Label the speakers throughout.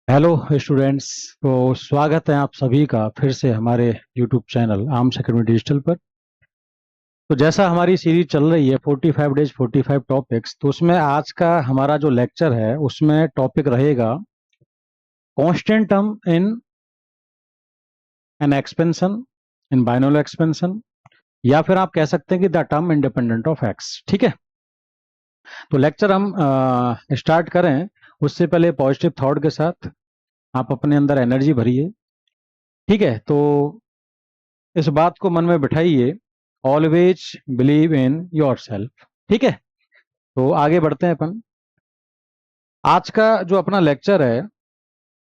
Speaker 1: Hello students. तो स्वागत है आप सभी का फिर से हमारे YouTube channel arms academy digital पर। तो जैसा हमारी सीरीज चल रही है 45 डेज 45 टॉपिक्स, तो उसमें आज का हमारा जो लेक्चर है उसमें टॉपिक रहेगा constant term in an expansion, in binomial expansion, या फिर आप कह सकते हैं कि the term independent of x. ठीक है, तो लेक्चर हम स्टार्ट करें उससे पहले पॉजिटिव थॉट के साथ आप अपने अंदर एनर्जी भरिए। ठीक है, तो इस बात को मन में बिठाइए, always believe in yourself. ठीक है, तो आगे बढ़ते हैं अपन। आज का जो अपना लेक्चर है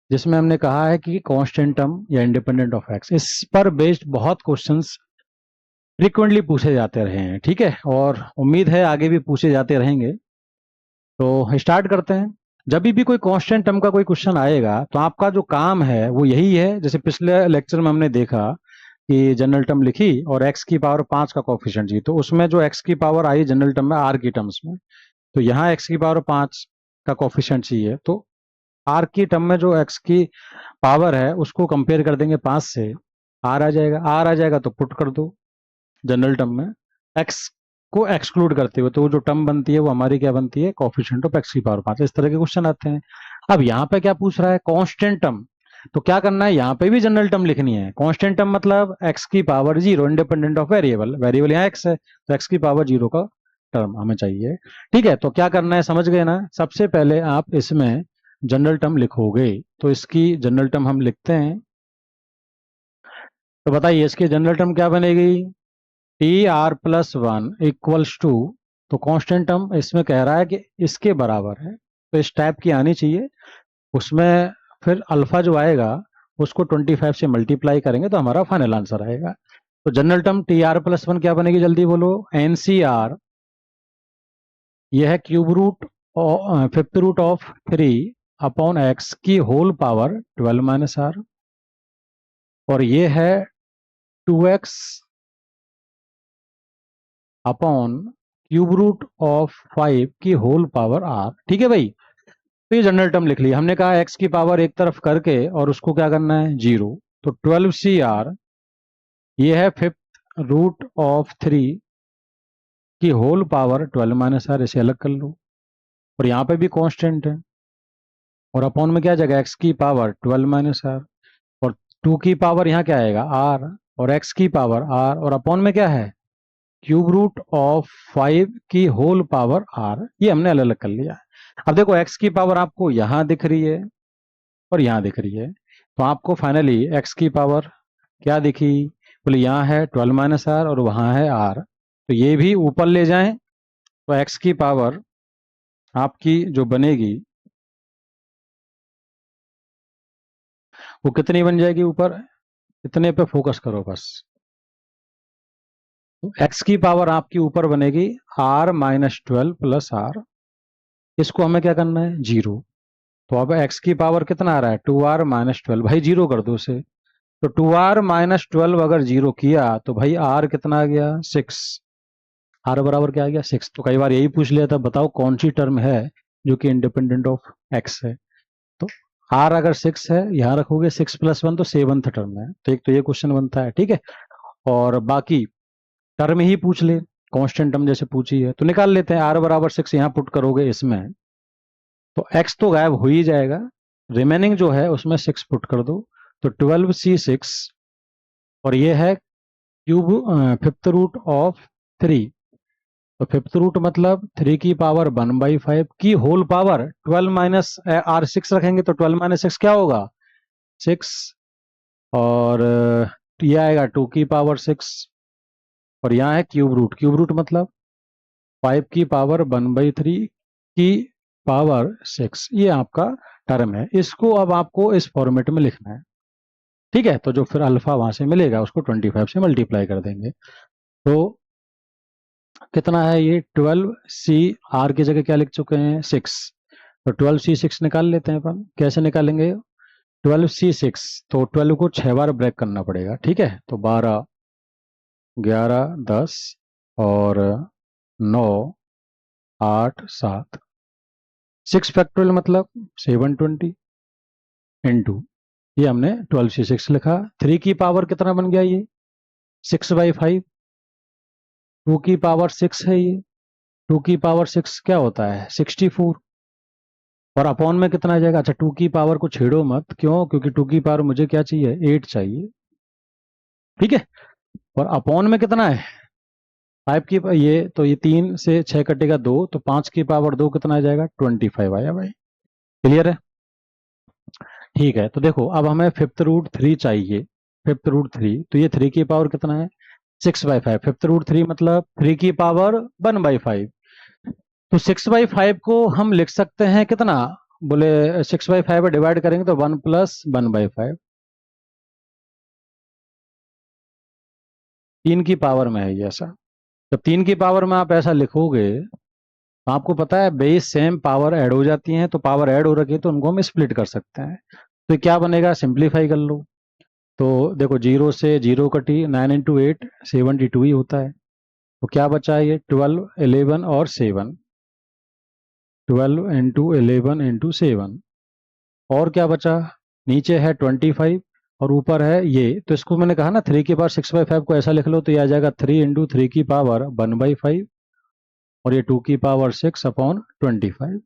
Speaker 1: जिसमें हमने कहा है कि कांस्टेंट टर्म या इंडिपेंडेंट ऑफ एक्स, इस पर बेस्ड बहुत क्वेश्चंस फ्रिक्वेंटली पूछे जाते रहे हैं। ठीक है, और उम्मीद है आगे भी पूछे जाते रहेंगे। तो स्टार्ट करते हैं। जब भी कोई कांस्टेंट टर्म का कोई क्वेश्चन आएगा तो आपका जो काम है वो यही है, जैसे पिछले लेक्चर में हमने देखा कि जनरल टर्म लिखी और एक्स की पावर 5 का कोफिशिएंट जी, तो उसमें जो एक्स की पावर आई जनरल टर्म में आर की टर्म्स में, तो यहाँ एक्स की पावर 5 का कोफिशिएंट चाहिए, तो आर की टर्म में जो एक्स की पावर है उसको कंपेयर कर देंगे 5 से, आर आ जाएगा। आर आ जाएगा तो पुट कर दो जनरल टर्म में, एक्स को एक्सक्लूड करते हुए, तो वो जो टर्म बनती है वो हमारी क्या बनती है, कोफिशिएंट ऑफ एक्स की पावर 5। इस तरह के क्वेश्चन आते हैं। अब यहाँ पे क्या पूछ रहा है, कांस्टेंट टर्म। तो क्या करना है, यहाँ पे भी जनरल टर्म लिखनी है। कांस्टेंट टर्म मतलब एक्स की power 0 independent of variable, variable यहाँ एक्स है तो एक्स की पावर 0 का टर्म हमें चाहिए। ठीक है, तो क्या करना है समझ गए ना। सबसे पहले आप इसमें जनरल टर्म लिखोगे, तो इसकी जनरल टर्म हम लिखते हैं। तो बताइए इसकी जनरल टर्म क्या बनेगी, T R plus one equals to, तो कांस्टेंट टर्म इसमें कह रहा है कि इसके बराबर है, तो इस टाइप की आनी चाहिए। उसमें फिर अल्फा जो आएगा उसको 25 से मल्टीप्लाई करेंगे तो हमारा फाइनल आंसर आएगा। तो general term T R plus one क्या बनेगी, जल्दी बोलो। एन सी आर, यह है cube root, fifth root of 3 upon X की होल पावर 12 माइनस आर, और ये है 2x upon cube root of 5 की होल पावर आर। ठीक है भाई, तो ये जनरल टर्म लिख लिया हमने। कहा एक्स की पावर एक तरफ करके और उसको क्या करना है, 0, तो 12 CR, ये है फिफ्थ रूट ऑफ 3 की होल पावर 12 माइनस आर, इसे अलग कर लो। और यहाँ पे भी कांस्टेंट है, और अपॉन में क्या जगह, एक्स की पावर 12 माइनस आर, और 2 की पावर यहाँ क्या आएगा, आर, और एक्स की पावर आर, और अपॉन में क्या है, क्यूब रूट ऑफ 5 की होल पावर आर। ये हमने अलग अलग कर लिया। अब देखो एक्स की पावर आपको यहाँ दिख रही है और यहाँ दिख रही है, तो आपको फाइनली एक्स की पावर क्या दिखी, बोले यहाँ है 12 माइनस आर और वहाँ है आर, तो ये भी ऊपर ले जाएं, तो एक्स की पावर आपकी जो बनेगी वो कितनी बन जाएगी ऊपर, इतने पे फोकस करो बस। तो एक्स की पावर आपकी ऊपर बनेगी R-12 प्लस आर, इसको हमें क्या करना है, 0। तो अब एक्स की पावर कितना आ रहा है, 2R-12, भाई 0 कर दो उसे। तो 2R-12 अगर 0 किया तो भाई आर कितना आ गया, 6। आर बराबर क्या आ गया, 6। तो कई बार यही पूछ लिया था, बताओ कौन सी टर्म है जो कि इंडिपेंडेंट ऑफ एक्स है। तो आर अगर 6 है, यहाँ रखोगे 6 प्लस 1 तो 7th टर्म है। तो एक तो ये क्वेश्चन बनता है। ठीक है, और बाकी टर्म ही पूछ ले, कांस्टेंट टर्म जैसे पूछी है तो निकाल लेते हैं। आर बराबर 6 यहाँ पुट करोगे इसमें, तो एक्स तो गायब हो ही जाएगा, रिमेनिंग जो है उसमें 6 पुट कर दो, तो 12C6, और ये है क्यूब फिफ्थ रूट ऑफ 3, तो फिफ्थ रूट मतलब 3 की पावर 1/5 की होल पावर 12 माइनस आर 6 रखेंगे तो 12 माइनस 6 क्या होगा, 6, और ये आएगा 2 की पावर 6, और यहाँ है क्यूब रूट, क्यूब रूट मतलब 5 की पावर 1/3 की पावर 6, ये आपका टर्म है। इसको अब आपको इस फॉर्मेट में लिखना है। ठीक है, तो जो फिर अल्फा वहां से मिलेगा उसको 25 से मल्टीप्लाई कर देंगे, तो कितना है ये, 12C, आर की जगह क्या लिख चुके हैं, 6, तो 12C6 निकाल लेते हैं अपन। कैसे निकालेंगे, 12C6, तो 12 को 6 बार ब्रेक करना पड़ेगा। ठीक है, तो 12, 11, 10, और 9, 8, 7, 6 फैक्टोरियल मतलब 720, इंटू, ये हमने 12c6 लिखा। 3 की पावर कितना बन गया ये 6/5। 2 की पावर 6 है ये, 2 की पावर 6 क्या होता है 64। और अपॉन में कितना आ जाएगा, अच्छा 2 की पावर को छेड़ो मत, क्यों, क्योंकि 2 की पावर मुझे क्या चाहिए 8 चाहिए, ठीक है। और अपॉन में कितना है 5 की, ये तो ये 3 से 6 कटेगा 2, तो 5 की पावर 2 कितना आ जाएगा 25 आया भाई। क्लियर है, ठीक है। तो देखो अब हमें फिफ्थ रूट 3 चाहिए। फिफ्थ रूट 3, तो ये 3 की पावर कितना है 6/5। फिफ्थ रूट 3 मतलब 3 की पावर 1/5। तो 6/5 को हम लिख सकते हैं कितना, बोले 6/5 में डिवाइड करेंगे तो 1 + 1/5, 3 की पावर में है ये ऐसा। जब 3 की पावर में आप ऐसा लिखोगे तो आपको पता है बेस सेम पावर ऐड हो जाती हैं, तो पावर ऐड हो रखी है तो उनको हम स्प्लिट कर सकते हैं। तो क्या बनेगा, सिंप्लीफाई कर लो। तो देखो 0 से 0 कटी, 9 × 8 72 ही होता है। तो क्या बचा है ये 12, 11 और 7, 12 × 11 × 7। और क्या बचा, नीचे है 25 और ऊपर है ये, तो इसको मैंने कहा ना 3 की पावर 6/5 को ऐसा लिख लो, तो ये आ जाएगा 3 × 3 की पावर 1/5 और ये 2 की पावर 6/25।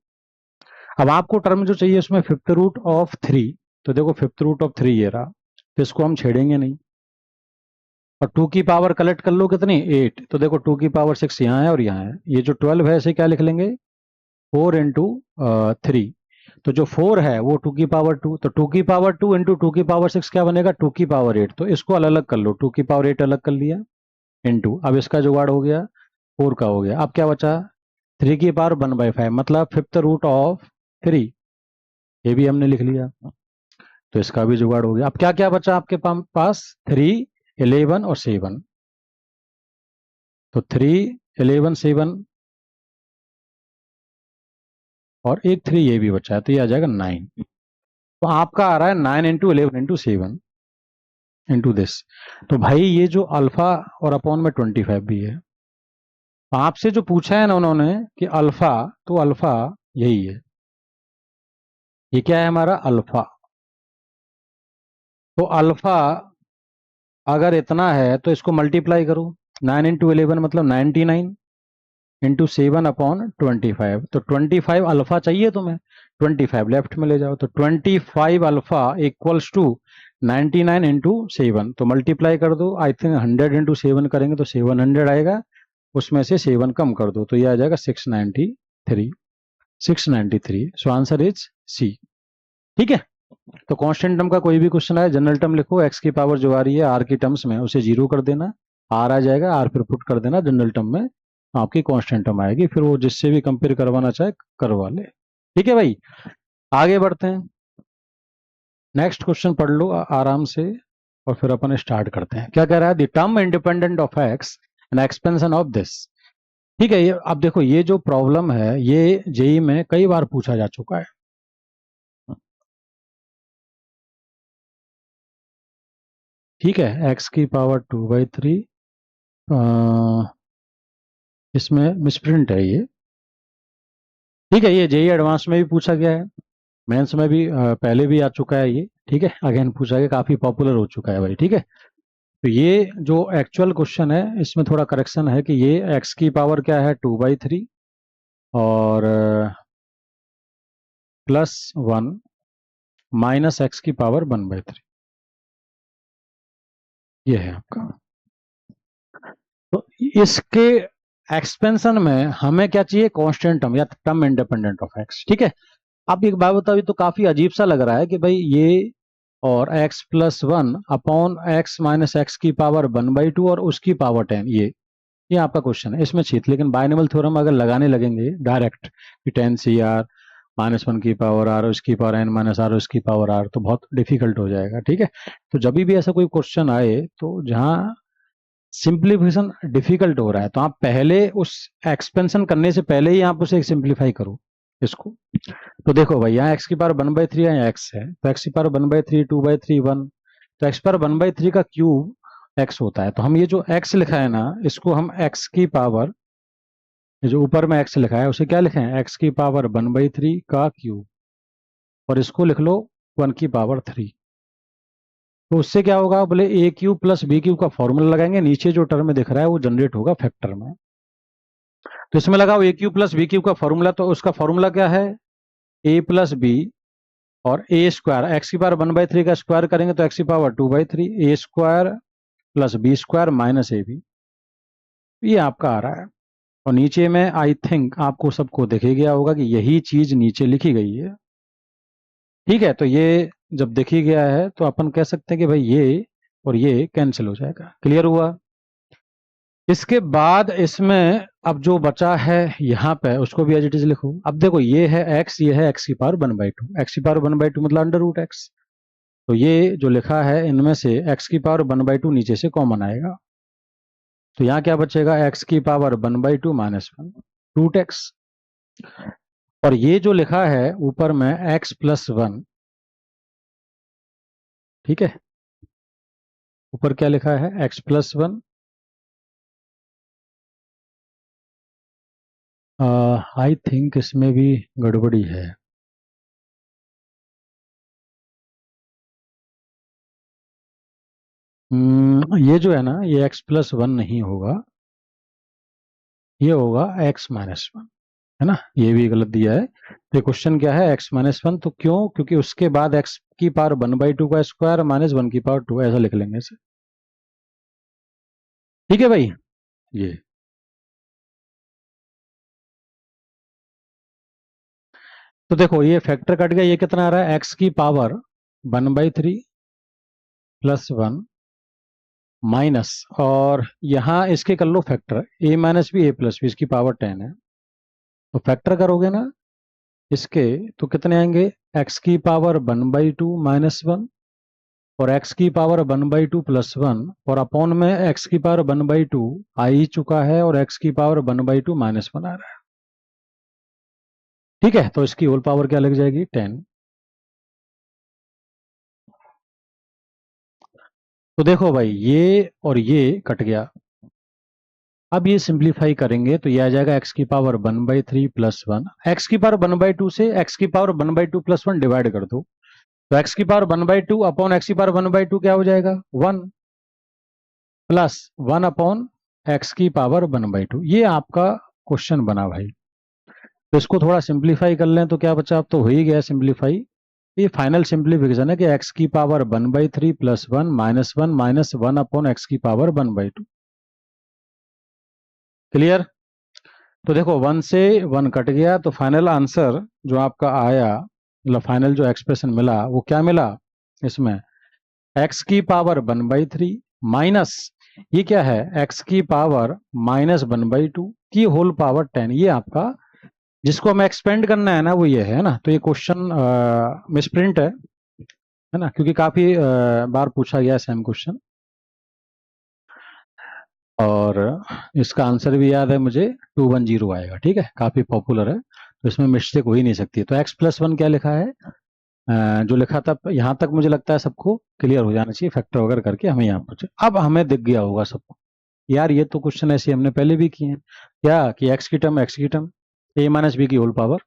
Speaker 1: अब आपको टर्म जो चाहिए उसमें फिफ्थ रूट ऑफ 3, तो देखो फिफ्थ रूट ऑफ 3 ये रहा, तो इसको हम छेड़ेंगे नहीं। और 2 की पावर कलेक्ट कर लो कितनी 8, तो देखो 2 की पावर 6 यहाँ है और यहाँ है, ये जो 12 है इसे क्या लिख लेंगे 4 × 3। तो जो 4 है वो 2 की पावर 2, तो 2 की पावर 2 × 2 की पावर 6 क्या बनेगा 2 की पावर 8। तो इसको अलग अलग कर लो, 2 की पावर 8 अलग कर लिया इंटू, अब इसका जुगाड़ हो गया 4 का हो गया। अब क्या बचा 3 की पावर 1/5 मतलब फिफ्थ रूट ऑफ 3, ये भी हमने लिख लिया, तो इसका भी जुगाड़ हो गया। अब क्या क्या बचा आपके पास 3, 11 और 7, तो 3, 11, 7 और एक 3 ये भी बचा है, तो ये आ जाएगा 9। तो आपका आ रहा है 9 × 11 × 7 इंटू दिस। तो भाई ये जो अल्फा और अपॉन में 25 भी है, आपसे जो पूछा है ना उन्होंने कि अल्फा, तो अल्फा यही है, ये क्या है हमारा अल्फा। तो अल्फा अगर इतना है तो इसको मल्टीप्लाई करो, 9 × 11 मतलब 99 इंटू 7/25, तो 25 अल्फा चाहिए तुम्हें, 25 लेफ्ट में ले जाओ, तो 25 अल्फा इक्वल्स टू 99 × 7, तो मल्टीप्लाई कर दो, आई थिंक 100 × 7 करेंगे तो 700 आएगा, उसमें से 7 कम कर दो तो ये आ जाएगा 693, 693। सो आंसर इज सी, ठीक है। तो कांस्टेंट टर्म का कोई भी क्वेश्चन आए जनरल टर्म लिखो, एक्स की पावर जो आ रही है आर की टर्म्स में उसे 0 कर देना, आर आ जाएगा, आर फिर पुट कर देना जनरल टर्म में, आपकी कांस्टेंट टर्म आएगी, फिर वो जिससे भी कंपेयर करवाना चाहे करवा ले, ठीक है भाई। आगे बढ़ते हैं, नेक्स्ट क्वेश्चन पढ़ लो आराम से और फिर अपन स्टार्ट करते हैं। क्या कह रहा है, the term independent of x and expansion of this, ठीक है। ये अब देखो ये जो प्रॉब्लम है ये जेई में कई बार पूछा जा चुका है, ठीक है। एक्स की पावर 2/3, इसमें मिसप्रिंट है ये, ठीक है। ये जेई एडवांस में भी पूछा गया है, मेंस में भी पहले भी आ चुका है ये, ठीक है। अगेन पूछा गया, काफी पॉपुलर हो चुका है भाई, ठीक है। तो ये जो एक्चुअल क्वेश्चन है इसमें थोड़ा करेक्शन है कि ये एक्स की पावर क्या है 2/3 और +1 माइनस एक्स की पावर 1/3, ये है आपका। तो इसके एक्सपेंशन में हमें क्या चाहिए कांस्टेंट टर्म या टर्म इंडिपेंडेंट ऑफ एक्स, ठीक है। अब एक बात बताओ, तो काफी अजीब सा लग रहा है कि भाई ये और x+1 upon x minus x की पावर 1/2 और उसकी पावर 10, ये आपका क्वेश्चन है, इसमें चीत। लेकिन बाइनोमियल थ्योरम अगर लगाने लगेंगे डायरेक्ट कि 10 CR -1 की पावर r उसकी पावर n - r उसकी पावर r, तो बहुत डिफिकल्ट हो जाएगा, ठीक है। तो जब भी ऐसा कोई क्वेश्चन आए तो जहां सिंप्लीफिकेशन डिफिकल्ट हो रहा है तो आप पहले उस एक्सपेंशन करने से पहले ही आप उसे सिंप्लीफाई करो इसको। तो देखो भाई यहाँ एक्स की पावर 1/3 है, एक्स है, तो एक्स की पावर 1/3, 2/3, 1, तो एक्स पावर 1/3 का क्यूब एक्स होता है। तो हम ये जो एक्स लिखा है ना इसको हम एक्स की पावर, ये जो ऊपर में एक्स लिखा है उसे क्या लिखें एक्स की पावर 1/3 का क्यूब, और इसको लिख लो 1 की पावर 3। तो उससे क्या होगा, बोले ए क्यूब प्लस बी क्यूब का फॉर्मूला लगाएंगे, नीचे जो टर्म दिख रहा है वो जनरेट होगा फैक्टर में। तो इसमें लगाओ A cube plus B cube का फॉर्मूला, तो उसका फॉर्मूला क्या है, ए प्लस बी और ए स्क्वायर, एक्स की पावर 1/3 का स्क्वायर करेंगे तो एक्स की power 2/3, A square plus B square minus A B, ये आपका आ रहा है। और नीचे में आई थिंक आपको सबको दिख ही गया होगा कि यही चीज नीचे लिखी गई है। ठीक है, तो ये जब देखी गया है तो अपन कह सकते हैं कि भाई ये और ये कैंसिल हो जाएगा। क्लियर हुआ। इसके बाद इसमें अब जो बचा है यहाँ पे उसको भी एज इट इज लिखो। अब देखो ये है x, ये है x की पावर 1/2, x की पावर 1/2 मतलब अंडर रूट एक्स। तो ये जो लिखा है इनमें से x की पावर 1/2 नीचे से कॉमन आएगा, तो यहाँ क्या बचेगा, x की पावर 1/2 माइनस 1 रूट एक्स। और ये जो लिखा है ऊपर में x प्लस 1, ठीक है, ऊपर क्या लिखा है x प्लस 1, आई थिंक इसमें भी गड़बड़ी है। ये जो है ना, ये x प्लस 1 नहीं होगा, ये होगा x माइनस 1, है ना, ये भी गलत दिया है। तो क्वेश्चन क्या है, x माइनस 1, तो क्यों, क्योंकि उसके बाद x की पावर 1/2 का स्क्वायर माइनस 1 की पावर 2, ऐसा लिख लेंगे इसे। ठीक है भाई, ये तो देखो ये फैक्टर कट गया, ये कितना आ रहा है, x की पावर 1/3 प्लस 1 माइनस, और यहाँ इसके कर लो factor, a minus b a plus b, इसकी पावर 10 है, तो फैक्टर करोगे ना इसके तो कितने आएंगे, x की पावर 1/2 माइनस 1 और x की पावर 1/2 प्लस 1 और अपॉन में x की पावर 1/2 आ ही चुका है और x की पावर 1/2 माइनस 1 आ रहा है। ठीक है, तो इसकी होल पावर क्या लग जाएगी, 10। तो देखो भाई ये और ये कट गया, अब ये सिंप्लीफाई करेंगे तो ये आ जाएगा x की पावर 1/3 प्लस 1, एक्स की पावर 1/2 से x की पावर 1/2 प्लस 1 डिवाइड कर दो, तो x की पावर 1/2 अपॉन x की पावर 1/2 क्या हो जाएगा, 1 प्लस 1 अपॉन x की पावर 1/2। ये आपका क्वेश्चन बना भाई। तो इसको थोड़ा सिंप्लीफाई कर लें तो क्या बचा, अब तो हो ही गया सिंप्लीफाई। ये फाइनल सिंप्लीफिकेशन है कि x की power 1/3 plus 1 minus 1 upon X की पावर 1/2। क्लियर। तो देखो 1 से 1 कट गया, तो फाइनल आंसर जो आपका आया, मतलब फाइनल जो एक्सप्रेशन मिला वो क्या मिला, इसमें x की पावर 1/3 माइनस ये क्या है, x की पावर माइनस 1/2 की होल पावर 10, ये आपका जिसको हमें एक्सपेंड करना है ना वो ये है ना। तो ये क्वेश्चन मिसप्रिंट है ना, क्योंकि काफी बार पूछा गया सेम क्वेश्चन, और इसका आंसर भी याद है मुझे, 210 आएगा। ठीक है, काफी पॉपुलर है, तो इसमें मिस्टेक हो ही नहीं सकती। तो x प्लस 1 क्या लिखा है, जो लिखा था यहाँ तक मुझे लगता है सबको क्लियर हो जाना चाहिए, फैक्टर वगैरह करके हमें यहाँ पर अब हमें दिख गया होगा सबको, यार ये तो क्वेश्चन ऐसे हमने पहले भी किए हैं, क्या कि एक्स की टर्म a माइनस बी की होल पावर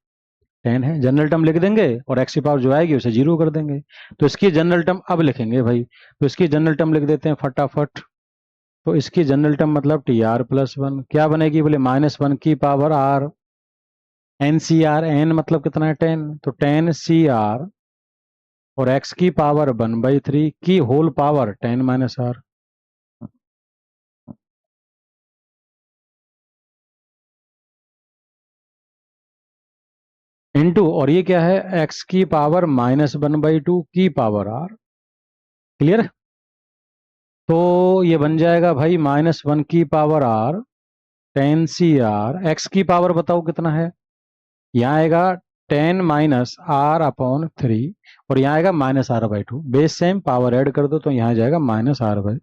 Speaker 1: 10 है, जनरल टर्म लिख देंगे और एक्स की पावर जो आएगी उसे 0 कर देंगे। तो इसकी जनरल टर्म अब लिखेंगे भाई, तो इसकी जनरल टर्म लिख देते हैं फटाफट। तो इसकी जनरल टर्म मतलब टी आर प्लस 1 क्या बनेगी, बोले -1 की power R, N C R, N मतलब कितना है 10, तो 10 सी आर और एक्स की पावर 1/3 की whole power 10 minus R. Into, और ये क्या है, एक्स की पावर -1/2 की पावर आर। क्लियर। तो ये बन जाएगा भाई -1 की power R 10 C R, X की पावर बताओ कितना है, यहाँ आएगा 10 माइनस आर अपॉन 3 और यहाँ आएगा -r/2, base same power add कर दो तो यहाँ जाएगा -r/2।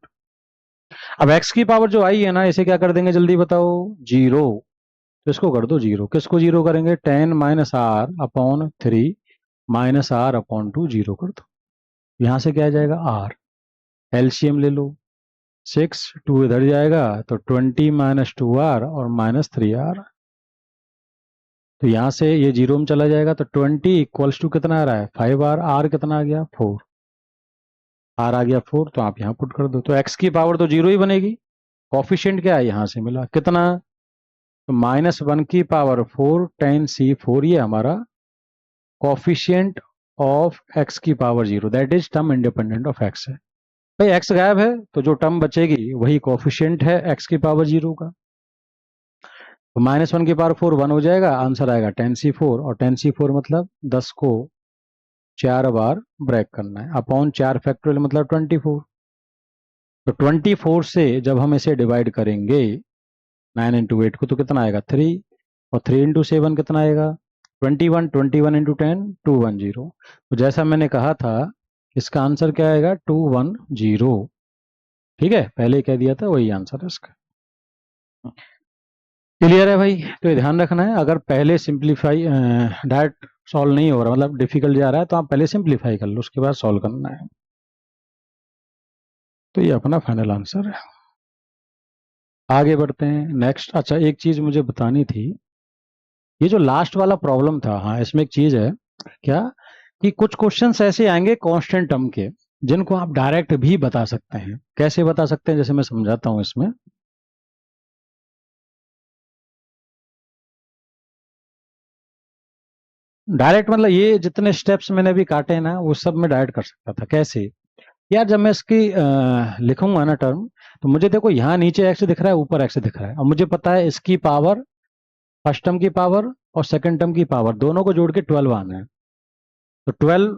Speaker 1: अब x की पावर जो आई है ना इसे क्या कर देंगे जल्दी बताओ, 0, तो इसको कर दो 0, किसको 0 करेंगे, 10 माइनस आर अपॉन 3 -r/2 0 कर दो, यहाँ से क्या आ जाएगा r, एलसीएम ले लो, 6 2 इधर जाएगा तो 20 -2r और -3r, तो यहाँ से ये 0 में चला जाएगा, तो 20 इक्वल्स टू कितना आ रहा है 5r। r कितना आ गया 4, r आ गया 4, तो आप यहाँ पुट कर दो, तो x की पावर तो 0 ही बनेगी। कॉफिशिएंट क्या है यहाँ से मिला कितना, तो -1 की पावर 4 10 c4, ये हमारा कॉफिशिएंट ऑफ x की power 0, that is term independent of x है। भाई x गायब है तो जो टर्म बचेगी वही कॉफिशिएंट है x की पावर 0 का। तो -1 की पावर 4 1 हो जाएगा, आंसर आएगा 10c4, और 10c4 मतलब 10 को 4 बार ब्रेक करना है, अपॉन 4 फैक्टोरियल मतलब 24। तो 24 से जब हम इसे डिवाइड करेंगे 9 इंटू 8 को, तो कितना आएगा 3, और 3 इंटू 7 कितना आएगा 21, 21 इंटू 10 210। तो जैसा मैंने कहा था इसका आंसर क्या आएगा 210। ठीक है, पहले कह दिया था, वही आंसर है इसका। क्लियर है भाई? तो ये ध्यान रखना है, अगर पहले सिंप्लीफाई डायरेक्ट सॉल्व नहीं हो रहा, मतलब डिफिकल्ट जा रहा है, तो आप पहले सिंप्लीफाई कर लो, उसके बाद सॉल्व करना है। तो ये अपना फाइनल आंसर है। आगे बढ़ते हैं नेक्स्ट। अच्छा, एक चीज मुझे बतानी थी, ये जो लास्ट वाला प्रॉब्लम था, हाँ इसमें एक चीज है क्या, कि कुछ क्वेश्चंस ऐसे आएंगे कांस्टेंट टर्म के जिनको आप डायरेक्ट भी बता सकते हैं। कैसे बता सकते हैं, जैसे मैं समझाता हूं इसमें। डायरेक्ट मतलब ये जितने स्टेप्स मैंने अभी काटे ना, वो सब मैं डायरेक्ट कर सकता था। कैसे यार, जब मैं इसकी लिखूंगा ना टर्म, तो मुझे देखो यहाँ नीचे एक्स दिख रहा है, ऊपर एक्स दिख रहा है, और मुझे पता है इसकी पावर, फर्स्ट टर्म की पावर और सेकंड टर्म की पावर दोनों को जोड़ के 12 आना है। तो 12,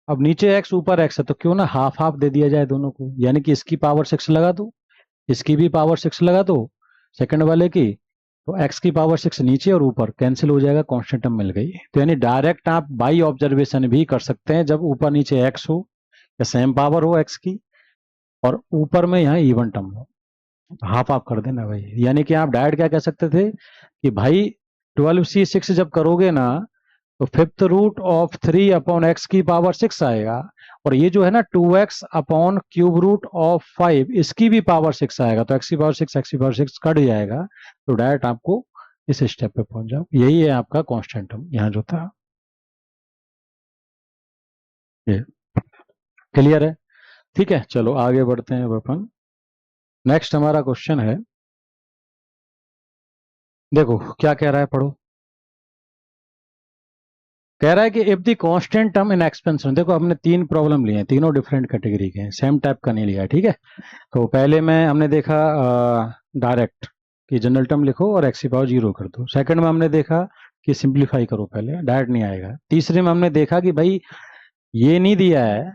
Speaker 1: अब नीचे एक्स ऊपर एक्स है, तो क्यों ना हाफ हाफ दे दिया जाए दोनों को, यानी कि इसकी पावर 6 लगा दो, इसकी भी पावर 6 लगा दो, सेकंड वाले की। तो एक्स की पावर 6 नीचे और ऊपर कैंसिल हो जाएगा, कांस्टेंट टर्म मिल गई। तो यानी डायरेक्ट आप बाई ऑब्जर्वेशन भी कर सकते हैं, जब ऊपर नीचे एक्स हो या सेम पावर हो एक्स की, और ऊपर में यहाँ इवन टर्म हो, हाफ हाफ कर देना भाई। यानी कि आप डायरेक्ट क्या कह सकते थे कि भाई 12c6 जब करोगे ना, तो fifth root of 3 upon X की पावर 6 आएगा, और ये जो है ना 2x upon cube root of 5, इसकी भी पावर 6 आएगा, तो एक्स की पावर 6 एक्स की पावर 6 कट जाएगा, तो डायरेक्ट आपको इस स्टेप पे पहुंच जाओ। यही है आपका कांस्टेंट टर्म यहाँ जो था। ये क्लियर है? ठीक है, चलो आगे बढ़ते हैं अब अपन। नेक्स्ट हमारा क्वेश्चन है, देखो क्या कह रहा है, पढ़ो। कह रहा है कि if the constant term in expansion, देखो हमने 3 प्रॉब्लम लिए हैं, तीनों डिफरेंट कैटेगरी के हैं, सेम टाइप का नहीं लिया है। ठीक है, तो पहले में हमने देखा डायरेक्ट कि जनरल टर्म लिखो और एक्स की पावर 0 कर दो। सेकंड में हमने देखा कि सिंप्लीफाई करो, पहले डायरेक्ट नहीं आएगा। तीसरे में हमने देखा कि भाई ये नहीं दिया है,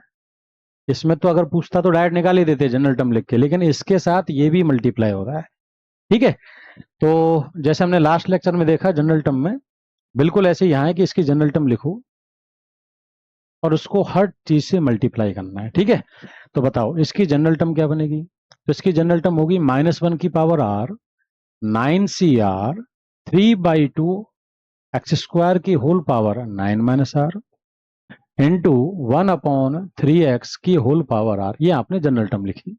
Speaker 1: इसमें तो अगर पूछता तो डायरेक्ट निकाल ही देते जनरल टर्म लिख के, लेकिन इसके साथ ये भी मल्टीप्लाई हो रहा है। ठीक है, तो जैसे हमने लास्ट लेक्चर में देखा जनरल टर्म में, बिल्कुल ऐसे यहाँ है कि इसकी जनरल टर्म लिखो और उसको हर चीज से मल्टीप्लाई करना है। ठीक है, तो बताओ इसकी जनरल टर्म क्या बनेगी। तो इसकी जनरल टर्म होगी -1 की power r 9cr 3/2 x square की whole power 9 - r into 1/3x की होल पावर r, ये आपने जनरल टर्म लिखी।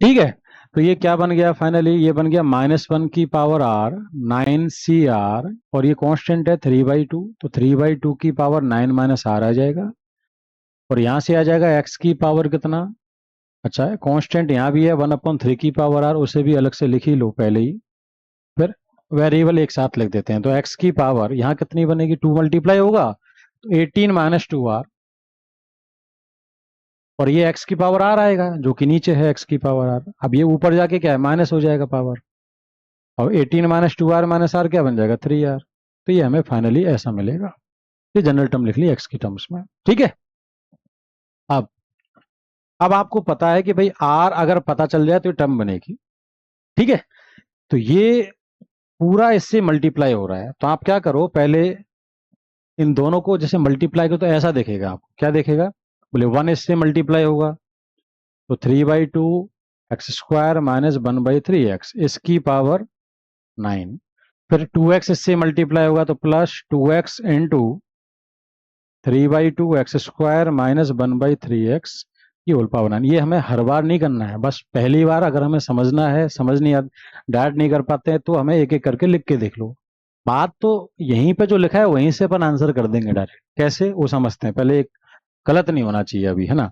Speaker 1: ठीक है, तो ये क्या बन गया फाइनली, ये बन गया -1 की पावर r 9cr, और ये कांस्टेंट है 3/2, तो 3/2 की पावर 9 - r आ जाएगा, और यहां से आ जाएगा x की पावर कितना, अच्छा है कांस्टेंट यहाँ भी है 1/3 की पावर r, उसे भी अलग से लिख ही लो पहले ही, फिर वेरिएबल एक साथ लिख देते हैं। तो x की पावर यहाँ कितनी बनेगी, 2 मल्टीप्लाई होगा तो 18 - 2r, और ये x की पावर r आएगा जो कि नीचे है x की पावर r। अब ये ऊपर जाके क्या है, माइनस हो जाएगा पावर, और 18 - 2r - r क्या बन जाएगा 3r। तो ये हमें फाइनली ऐसा मिलेगा। ये जनरल टर्म लिख ली x की टर्म्स में। ठीक है, अब अब आपको पता है कि भाई r अगर पता चल जाए तो टर्म बनेगी। ठीक है, तो ये पूरा इससे मल्टीप्लाई हो रहा है, तो आप क्या करो, पहले इन दोनों को जैसे मल्टीप्लाई करो तो ऐसा देखेगा, आपको क्या देखेगा, बोले 1 इससे मल्टीप्लाई होगा तो 3/2 एक्स स्क्वायर -1/3x इसकी पावर 9, फिर 2x इससे मल्टीप्लाई होगा तो +2x into 3/2 x square -1/3x की होल पावर 9। ये हमें हर बार नहीं करना है, बस पहली बार अगर हमें समझना है, समझ नहीं डायरेक्ट नहीं कर पाते हैं, तो हमें एक एक करके लिख के देख लो। बात तो यहीं पे जो लिखा है वहीं से अपन आंसर कर देंगे डायरेक्ट। कैसे वो समझते हैं पहले। एक गलत नहीं होना चाहिए अभी, है ना।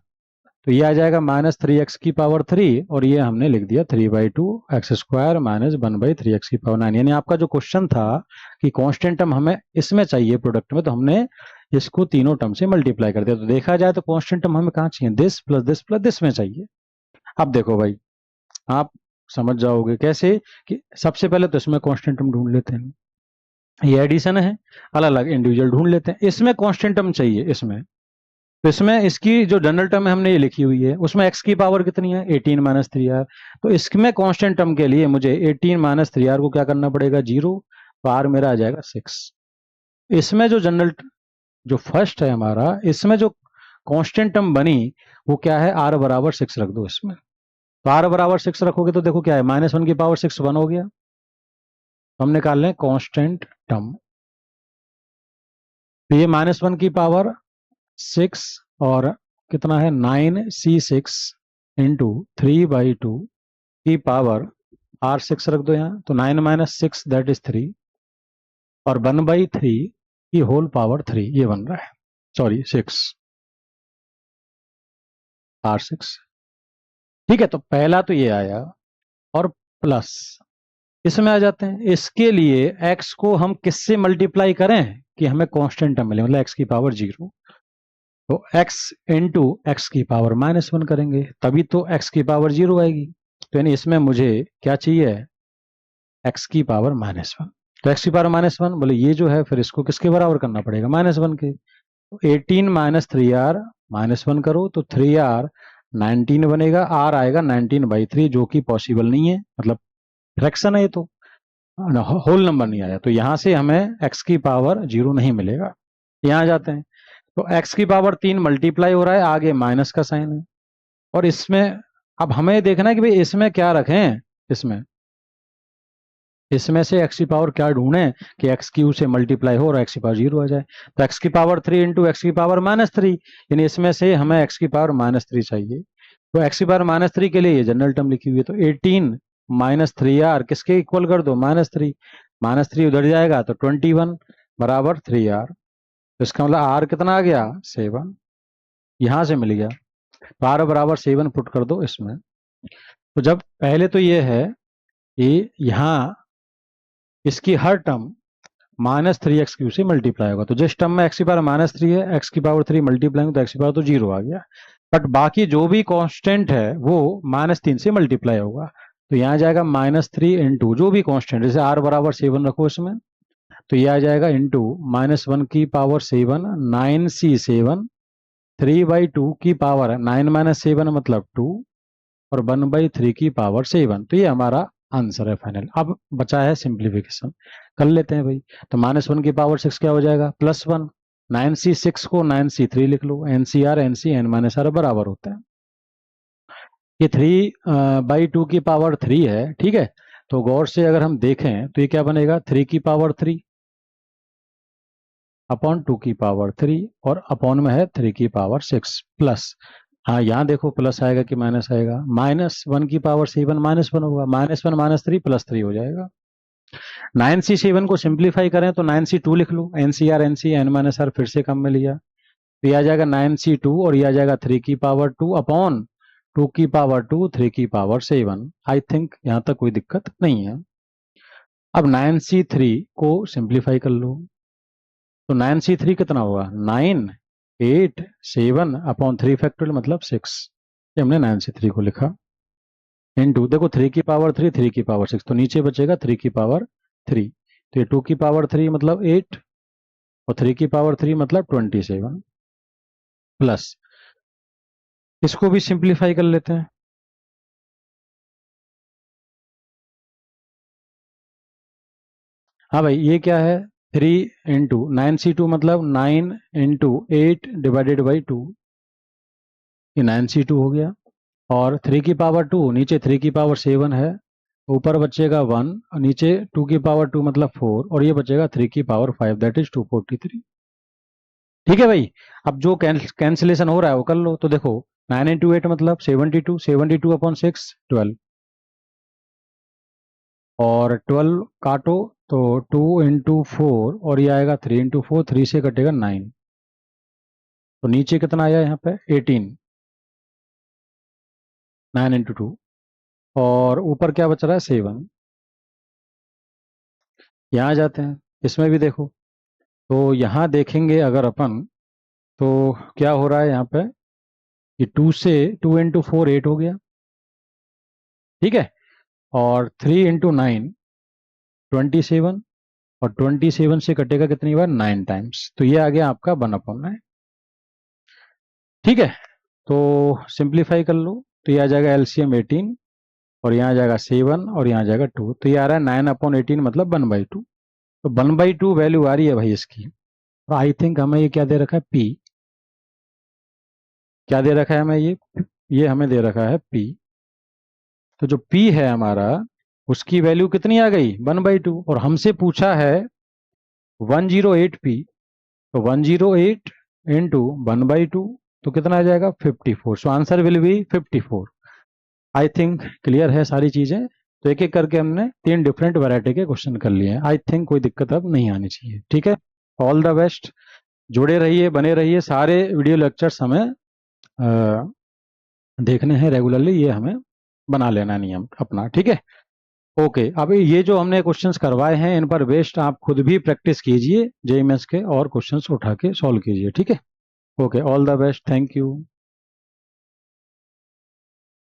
Speaker 1: तो ये आ जाएगा -3x⁻³ और ये हमने लिख दिया 3/2 x² -1/3x⁻⁹ यानी आपका जो क्वेश्चन था कि कांस्टेंट टर्म हमें इसमें चाहिए प्रोडक्ट में, तो हमने इसको तीनों टर्म से मल्टीप्लाई कर दिया। तो देखा जाए तो कांस्टेंट टर्म हमें कहाँ चाहिए, this plus this plus this में चाहिए। अब देखो भाई, आप समझ जाओगे कैसे कि सबसे पहले तो इसमें कांस्टेंट टर्म ढूंढ लेते हैं। ये एडिशन है, अलग अलग इंडिविजुअल ढूंढ लेते हैं। इसमें कांस्टेंट टर्म चाहिए इसमें, तो इसमें इसकी जो जनरल टर्म है हमने ये लिखी हुई है, उसमें एक्स की पावर कितनी है 18 - 3r। तो इसमें कांस्टेंट टर्म के लिए मुझे 18 - 3r को क्या करना पड़ेगा 0, तो r मेरा आ जाएगा 6। इसमें जो जनरल जो फर्स्ट है हमारा, इसमें जो कांस्टेंट टर्म बनी वो क्या है, r बराबर 6 रख दो इसमें। तो r बराबर 6 रखोगे तो देखो क्या है, -1 की पावर 6 1 हो गया। तो हम निकाल लें कांस्टेंट टर्म। तो ये -1 की पावर 6 और कितना है 9c6 इंटू 3/2 की पावर r6 रख दो यहाँ। तो 9 - 6 दैट इज 3 और 1/3 की होल पावर 3 ये बन रहा है, सॉरी 6 r6। ठीक है, तो पहला तो ये आया और प्लस इसमें आ जाते हैं। इसके लिए x को हम किससे मल्टीप्लाई करें कि हमें कांस्टेंट टर्म मिले, मतलब x की पावर 0। तो x इंटू एक्स की पावर -1 करेंगे तभी तो x की पावर 0 आएगी। तो यानी इसमें मुझे क्या चाहिए, x की पावर -1। तो x की पावर -1 बोले ये जो है, फिर इसको किसके बराबर करना पड़ेगा -1 के। तो 18 - 3r -1 करो तो 3r 19 बनेगा, r आएगा 19/3 जो कि पॉसिबल नहीं है, मतलब फ्रैक्शन है ये तो, होल नंबर नहीं आया। तो यहां से हमें x की पावर 0 नहीं मिलेगा। यहां जाते हैं तो x की पावर 3 मल्टीप्लाई हो रहा है, आगे माइनस का साइन है। और इसमें अब हमें देखना है कि भाई इसमें क्या रखें, इसमें से x की पावर क्या ढूंढें कि x³ से मल्टीप्लाई हो और x की पावर 0 आ जाए। तो x की पावर 3 इंटू एक्स की पावर -3, यानी इसमें से हमें x की पावर -3 चाहिए। तो x की पावर -3 के लिए ये जनरल टर्म लिखी हुई है। तो 18 - 3r किसके इक्वल कर दो -3, -3 उधर जाएगा तो 21 बराबर 3r। तो इसका मतलब r कितना आ गया 7, यहां से मिल गया। तो r बराबर 7 पुट कर दो इसमें। तो जब पहले तो ये है कि यहाँ इसकी हर टर्म -3x³ से मल्टीप्लाई होगा। तो जिस टर्म में x की पावर -3 है, x की पावर 3 मल्टीप्लाई होगा तो x की पावर तो 0 आ गया। बट बाकी जो भी कांस्टेंट है वो -3 से मल्टीप्लाई होगा। तो यहाँ जाएगा -3 इंटू जो भी कांस्टेंट, जैसे r बराबर 7 रखो इसमें, तो यह आ जाएगा इंटू -1 की पावर 7 9c7 3/2 की पावर 9 - 7 मतलब 2 और 1/3 की पावर 7। तो ये हमारा आंसर है फाइनल। अब बचा है सिंप्लीफिकेशन, कर लेते हैं भाई। तो -1 की पावर 6 क्या हो जाएगा +1, 9c6 को 9c3 लिख लो, NCR NC n-r बराबर होता है। ये 3/2 की पावर 3 है, ठीक है। तो गौर से अगर हम देखें तो ये क्या बनेगा 3 की पावर 3 अपॉन 2 की पावर 3 और अपॉन में है 3 की पावर 6 प्लस, हाँ यहाँ देखो प्लस आएगा कि माइनस आएगा, -1 की पावर 7 -1 होगा, -1 -3 +3 हो जाएगा। 9c7 को सिंप्लीफाई करें तो 9c2 लिख लो, NCR NC n-r फिर से कम में लिया तो ये आ जाएगा 9c2 और ये आ जाएगा 3 की पावर 2 अपॉन 2 की पावर 2 3 की पावर 7। आई थिंक यहाँ तक कोई दिक्कत नहीं है। अब 9c3 को सिंप्लीफाई कर लो तो 9c3 कितना होगा 9 8 7 अपॉन 3 फैक्टोरियल मतलब 6। ये हमने 9c3 को लिखा इनटू, देखो 3 की पावर 3 3 की पावर 6 तो नीचे बचेगा 3 की पावर 3। तो ये 2 की पावर 3 मतलब 8 और 3 की पावर 3 मतलब 27 प्लस, इसको भी सिंप्लीफाई कर लेते हैं। हाँ भाई ये क्या है 3 इंटू 9c2 मतलब 9 इंटू 8 डिवाइडेड बाई 2, ये 9c2 हो गया। और 3 की पावर 2 नीचे 3 की पावर 7 है, ऊपर बचेगा 1 और नीचे 2 की पावर 2 मतलब 4 और ये बचेगा 3 की पावर 5 दैट इज 243। ठीक है भाई। अब जो कैंसिलेशन हो रहा है वो कर लो। तो देखो 9 इंटू 8 मतलब 72, 72 अपॉन 6 12, और 12 काटो तो 2 इंटू 4 और ये आएगा 3 इंटू 4, 3 से कटेगा 9, तो नीचे कितना आया यहाँ पे 18, 9 इंटू 2, और ऊपर क्या बच रहा है 7। यहाँ जाते हैं, इसमें भी देखो, तो यहाँ देखेंगे अगर अपन, तो क्या हो रहा है यहाँ पे, ये 2 से 2 इंटू 4 8 हो गया, ठीक है, और 3 इंटू 9 27, और 27 से कटेगा कितनी बार 9 टाइम्स, तो ये आ गया आपका 1/9, ठीक है। तो सिंप्लीफाई कर लो, तो ये आ जाएगा एलसीएम 18, और यहाँ आ जाएगा 7 और यहाँ आ जाएगा 2, तो ये आ रहा है 9/18 मतलब 1/2, तो 1/2 वैल्यू आ रही है भाई इसकी। और आई थिंक हमें ये क्या दे रखा है पी, क्या दे रखा है हमें ये हमें दे रखा है पी, तो जो पी है हमारा उसकी वैल्यू कितनी आ गई 1/2, और हमसे पूछा है 108p, तो 108 इंटू 1/2, तो कितना आ जाएगा 54, so answer will be 54। I think clear है सारी चीजें, तो एक एक करके हमने 3 डिफरेंट वैरायटी के क्वेश्चन कर लिए हैं, आई थिंक कोई दिक्कत अब नहीं आनी चाहिए, ठीक है। ऑल द बेस्ट, जुड़े रहिए, बने रहिए, सारे वीडियो लेक्चर्स हमें देखने हैं रेगुलरली, ये हमें बना लेना नियम अपना, ठीक है। ओके, अब ये जो हमने क्वेश्चंस करवाए हैं इन पर बेस्ड आप खुद भी प्रैक्टिस कीजिए जेईई मेंस के, और क्वेश्चंस उठा के सॉल्व कीजिए, ठीक है। Okay, all the best, thank you.